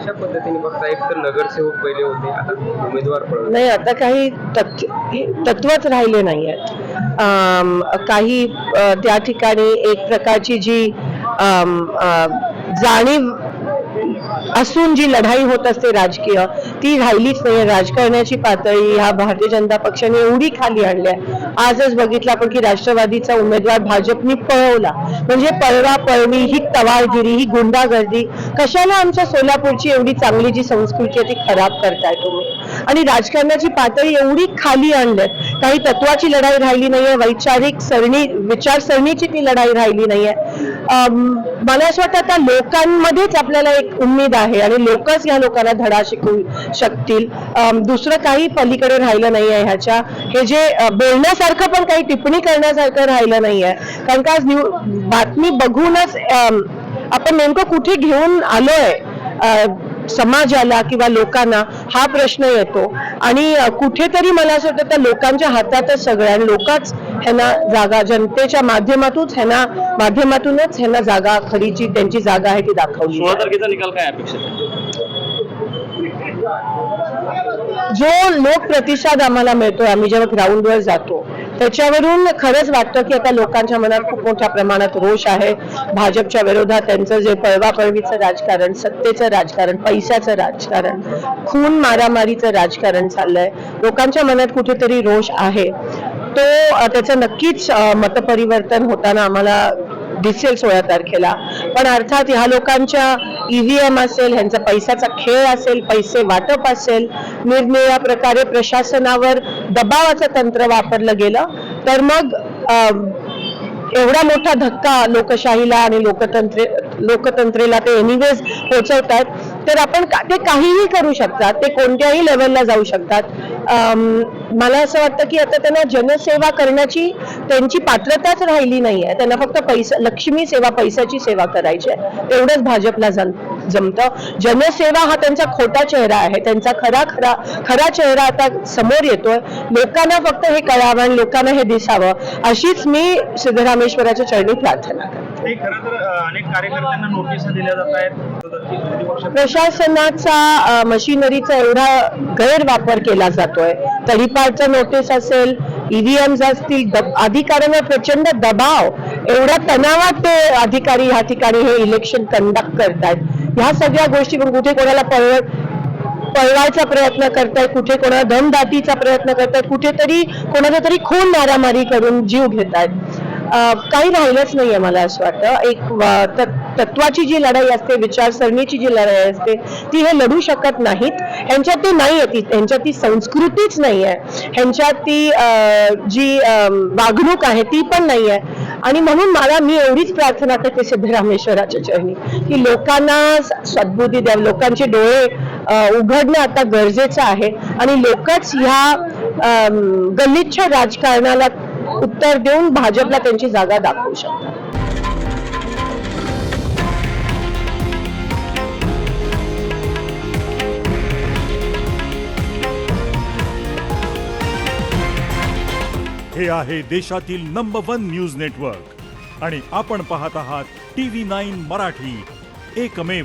कशा पद्धतीने बघता? एक तर नगरसेवक पहिले होते, आता उमेदवार पळवले. नाही, आता काही तत्वच राहिले नाही आहेत. काही त्या ठिकाणी एक प्रकारची जी जाणीव असून जी लढाई होत असते राजकीय, ती राहिलीच नाही. राजकारणाची पातळी ह्या भारतीय जनता पक्षाने एवढी खाली आणली आहे. आजच बघितलं आपण की राष्ट्रवादीचा उमेदवार भाजपनी पळवला. म्हणजे पळवा पळवी, ही तवारगिरी, ही गुंडागर्दी कशाला आमच्या सोलापूरची एवढी चांगली जी संस्कृती आहे ती खराब करताय तुम्ही? आणि राजकारणाची पातळी एवढी खाली आणल्यात. काही तत्वाची लढाई राहिली नाहीये, वैचारिक विचारसरणीची ती लढाई राहिली नाहीये. मला असं वाटतं आता लोकांमध्येच आपल्याला एक उम्मीद आहे आणि लोकच ह्या लोकांना धडा शिकवू शकतील. दुसरं काही पलीकडे राहिलं नाही आहे ह्याच्या. हे जे बोलण्यासारखं पण काही टिप्पणी करण्यासारखं राहिलं नाही आहे. कारण का आज बातमी बघूनच आपण नेमकं कुठे घेऊन आलोय समाजाला किंवा लोकांना, हा प्रश्न येतो. आणि कुठेतरी मला असं वाटतं त्या लोकांच्या हातातच सगळं आणि लोकच ह्यांना जागा, जनतेच्या माध्यमातूनच ह्यांना जागा, खरीची त्यांची जागा आहे ती दाखवली. 16 तारखेचा निकाल काय अपेक्षित आहे? जो लोक प्रतिसाद आम्हाला मिळतोय, आम्ही जेव्हा ग्राउंडवर जातो त्याच्यावरून खरंच वाटतं की आता लोकांच्या मनात खूप मोठ्या प्रमाणात रोष आहे भाजपच्या विरोधात. त्यांचं जे पळवापळवीचं राजकारण, सत्तेचं राजकारण, पैशाचं राजकारण, खून मारामारीचं राजकारण चाललंय, लोकांच्या मनात कुठेतरी रोष आहे. त्याचं नक्कीच मतपरिवर्तन होताना आम्हाला दिसेल 16 तारखेला. पण अर्थात ह्या लोकांच्या EVM असेल, ह्यांचा पैशाचा खेळ असेल, पैसे वाटप असेल, निरनिराळ्या प्रकारे प्रशासनावर दबावाचं तंत्र वापरलं गेलं तर मग एवढा मोठा धक्का लोकशाहीला आणि लोकतंत्रेला ते एनिवेज पोहोचवतात. तर आपण ते काहीही करू शकतात, ते कोणत्याही लेवलला जाऊ शकतात. मला असं वाटतं की आता त्यांना जनसेवा करण्याची त्यांची पात्रताच राहिली नाही आहे. त्यांना फक्त लक्ष्मी सेवा, पैशाची सेवा करायची आहे, तेवढंच भाजपला जमतं. जनसेवा हा त्यांचा खोटा चेहरा आहे, त्यांचा खरा चेहरा आता समोर येतोय. लोकांना फक्त हे कळावं आणि लोकांना हे दिसावं, अशीच मी सिद्धरामेश्वराच्या चरणी प्रार्थना करते. खरं तर अनेक कार्यकर्त्यांना नोटीस दिल्या जात आहेत. प्रशासनाचा मशिनरीचा एवढा गैरवापर केला जातोय. तडीपारचा नोटीस असेल, EVMs असतील, अधिकाऱ्यांवर प्रचंड दबाव, एवढ्या तणावात ते अधिकारी ह्या ठिकाणी हे इलेक्शन कंडक्ट करतात. ह्या सगळ्या गोष्टी कुठे कोणाला पळवायचा प्रयत्न करतायत, कुठे कोणाला दमदाटीचा प्रयत्न करतायत, कुठेतरी कोणाचा तरी खून मारामारी करून जीव घेतायत. काही राहिलंच नाहीये. मला असं वाटतं एक तत्वाची जी लढाई असते, विचारसरणीची जी लढाई असते, ती हे लढू शकत नाहीत. ह्यांच्यात ती नाहीये, ह्यांच्यात ती संस्कृतीच नाहीये, ह्यांच्यात ती जी वागणूक आहे ती पण नाहीये. आणि म्हणून मी एवढीच प्रार्थना करते सिद्धरामेश्वराच्या चरणी की लोकांना सद्बुद्धी द्यावी, लोकांचे डोळे उघडणं आता गरजेचं आहे आणि लोकच ह्या गलिच्छ राजकारणाला उत्तर देऊन भाजपला त्यांची जागा दाखवू शकतात. हे आहे देशातील नंबर 1 न्यूज नेटवर्क आणि आपण पाहत आहात TV9 मराठी, एकमेव.